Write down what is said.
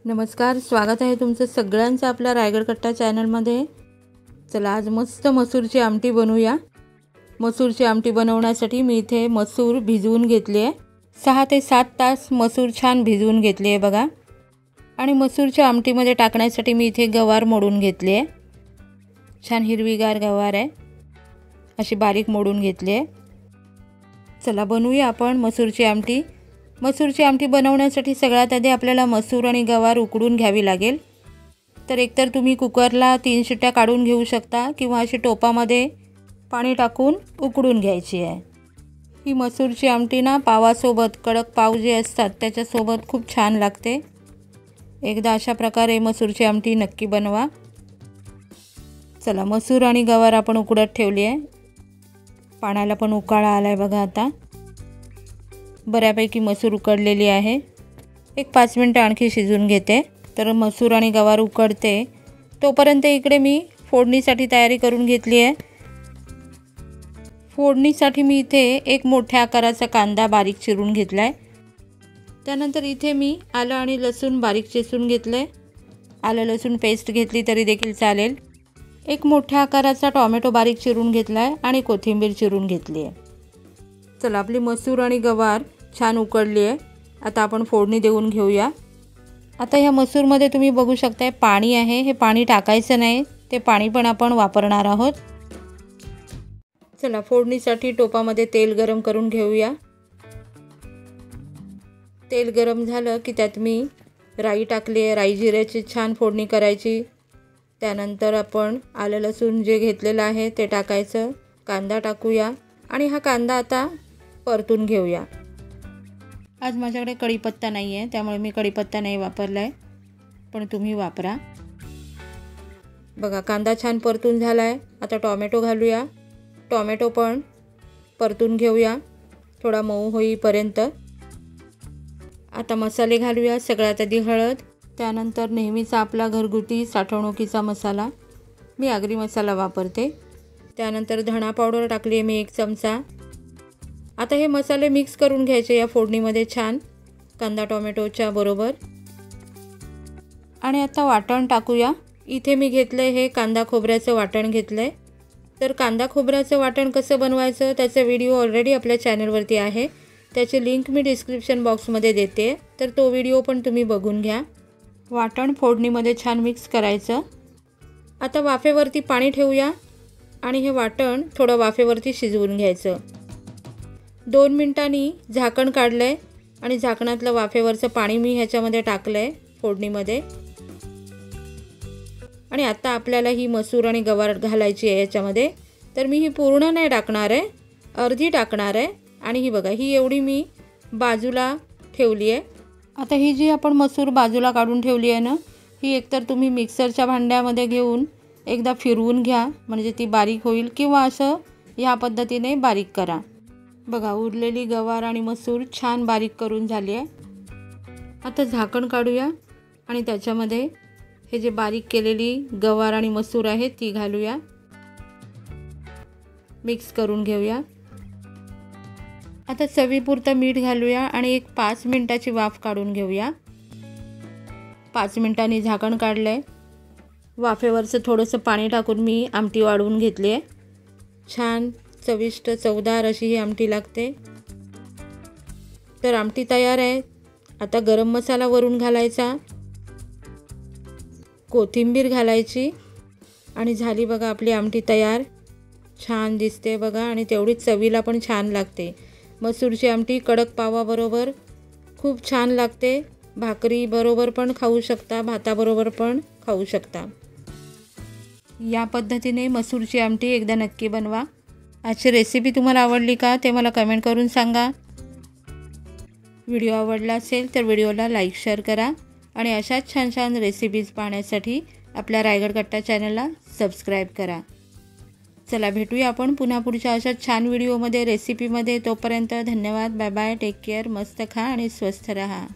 नमस्कार, स्वागत आहे तुमचं सगळ्यांचं आपल्या रायगड कट्टा चॅनलमध्ये। चला आज मस्त मसूरची आमटी बनवूया। मसूरची आमटी बनवण्यासाठी मी इथे मसूर भिजवून घेतली आहे। 6 ते 7 तास मसूर छान भिजवून घेतली आहे बघा। आणि मसूरच्या आमटीमध्ये टाकण्यासाठी मी इथे गवार मोडून घेतली आहे। छान हिरवीगार गवार आहे, अशी बारीक मोडून घेतली आहे। चला बनवूया आपण मसूरची आमटी। मसूरची आमटी बनवण्यासाठी सगळ्यात आधी आपल्याला मसूर आणि गवार उकडून घ्यावी लागेल। तर एकतर तुम्ही कुकरला 3 शिट्ट्या काढून घेऊ शकता किंवा अशी टोपामध्ये पाणी टाकून उकडून घ्यायची आहे। ही मसूरची आमटी ना पावासोबत, कडक पाव जे असतात त्याच्यासोबत खूप छान लागते। एकदा अशा प्रकारे मसूरची आमटी नक्की बनवा। चला मसूर आणि गवार आपण उकडत ठेवली आहे। पाण्याला पण उकाळा आलाय बघा। आता बऱ्यापैकी मसूर उकडलेली आहे। एक 5 मिनिटं आणखी शिजवून घेते। तर मसूर आणि गवार उकडते तोपर्यंत इकडे मी फोडणीसाठी तयारी करून घेतली आहे। फोडणीसाठी मी इथे एक मोठ्या आकाराचा कांदा बारीक चिरून घेतलाय। त्यानंतर इथे मी आलं आणि लसूण बारीक चेचून घेतले। आलं लसूण पेस्ट घेतली तरी देखील चालेल। एक मोठ्या आकाराचा टोमॅटो बारीक चिरून घेतलाय आणि कोथिंबीर चिरून घेतली आहे। चला आपली मसूर आणि गवार छान उकडली आहे। आता आपण फोडणी देऊन घेऊया। आता ह्या मसूरमध्ये तुम्ही बघू शकताय पाणी आहे। हे पाणी टाकायचं नाही, ते पाणी पण आपण वापरणार आहोत। चला फोडणीसाठी टोपामध्ये तेल गरम करून घेऊया। तेल गरम झालं की त्यात मी राई टाकली आहे। राई जिऱ्याची छान फोडणी करायची। त्यानंतर आपण आलं लसूण जे घेतलेलं आहे ते टाकायचं। कांदा टाकूया आणि हा कांदा आता परतून घेऊया। आज माझ्याकडे कढीपत्ता नाही आहे, त्यामुळे मी कढीपत्ता नाही वापरला आहे, पण तुम्ही वापरा। बघा कांदा छान परतून झाला आहे। आता टोमॅटो घालूया। टोमॅटो पण परतून घेऊया थोडा मऊ होईपर्यंत। आता मसाले घालूया। सगळ्यात आधी हळद, त्यानंतर नेहमीचा आपला घरगुती साठवणुकीचा मसाला, मी आगरी मसाला वापरते। त्यानंतर धणा पावडर टाकली आहे मी 1 चमचा। आता हे मसाले मिक्स करून घ्यायचे या फोडणीमध्ये छान कांदा टोमॅटोच्या बरोबर। आणि आता वाटण टाकूया। इथे मी घेतलंय हे कांदा खोबऱ्याचं वाटण घेतलंय। तर कांदा खोबऱ्याचं वाटण कसं बनवायचं त्याचा व्हिडिओ ऑलरेडी आपल्या चॅनलवरती आहे। त्याची लिंक मी डिस्क्रिप्शन बॉक्समध्ये देते, तर तो व्हिडिओ पण तुम्ही बघून घ्या। वाटण फोडणीमध्ये छान मिक्स करायचं। आता वाफेवरती पाणी ठेवूया आणि हे वाटण थोडं वाफेवरती शिजवून घ्यायचं। 2 मिनिटांनी झाकण काढलंय आणि झाकणातलं वाफेवरचं पाणी मी ह्याच्यामध्ये टाकलंय फोडणीमध्ये। आणि आता आपल्याला ही मसूर आणि गवार घालायची आहे याच्यामध्ये। तर मी ही पूर्ण नाही टाकणार आहे, अर्धी टाकणार आहे। आणि ही बघा ही एवढी मी बाजूला ठेवली आहे। आता ही जी आपण मसूर बाजूला काढून ठेवली आहे ना, ही एकतर तुम्ही मिक्सरच्या भांड्यामध्ये घेऊन एकदा फिरवून घ्या, म्हणजे ती बारीक होईल, किंवा असं ह्या पद्धतीने बारीक करा। बघा उरलेली गवार आणि मसूर छान बारीक करून झाली आहे। आता झाकण काढूया आणि त्याच्यामध्ये हे जे बारीक केलेली गवार आणि मसूर आहे ती घालूया। मिक्स करून घेऊया। आता चवीपुरतं मीठ घालूया आणि एक 5 मिनिटाची वाफ काढून घेऊया। 5 मिनिटांनी झाकण काढलंय। वाफेवरचं थोडंसं पाणी टाकून मी आमटी वाढवून घेतली आहे। छान चविष्ट चवदार अशी ही आमटी लागते। तर आमटी तयार आहे। आता गरम मसाला वरून घालायचा, कोथिंबीर घालायची आणि झाली बघा आपली आमटी तयार। छान दिसते बघा आणि तेवढीच चवीला पण छान लागते। मसूरची आमटी कडक पावाबरोबर खूप छान लागते। भाकरी बरोबर पण खाऊ शकता, भाताबरोबर पण खाऊ शकता। या पद्धतीने मसूरची आमटी एकदा नक्की बनवा। आजची रेसिपी तुम्हाला आवडली का ते मला कमेंट करून सांगा। व्हिडिओ आवडला असेल तर व्हिडिओला लाईक शेअर करा आणि अशाच छान छान रेसिपीज पाहण्यासाठी आपल्या रायगड कट्टा चॅनलला सबस्क्राईब करा। चला भेटूया आपण पुन्हा पुढच्या अशाच छान व्हिडिओमध्ये, रेसिपीमध्ये। तोपर्यंत धन्यवाद, बाय बाय, टेक केअर, मस्त खा आणि स्वस्थ रहा।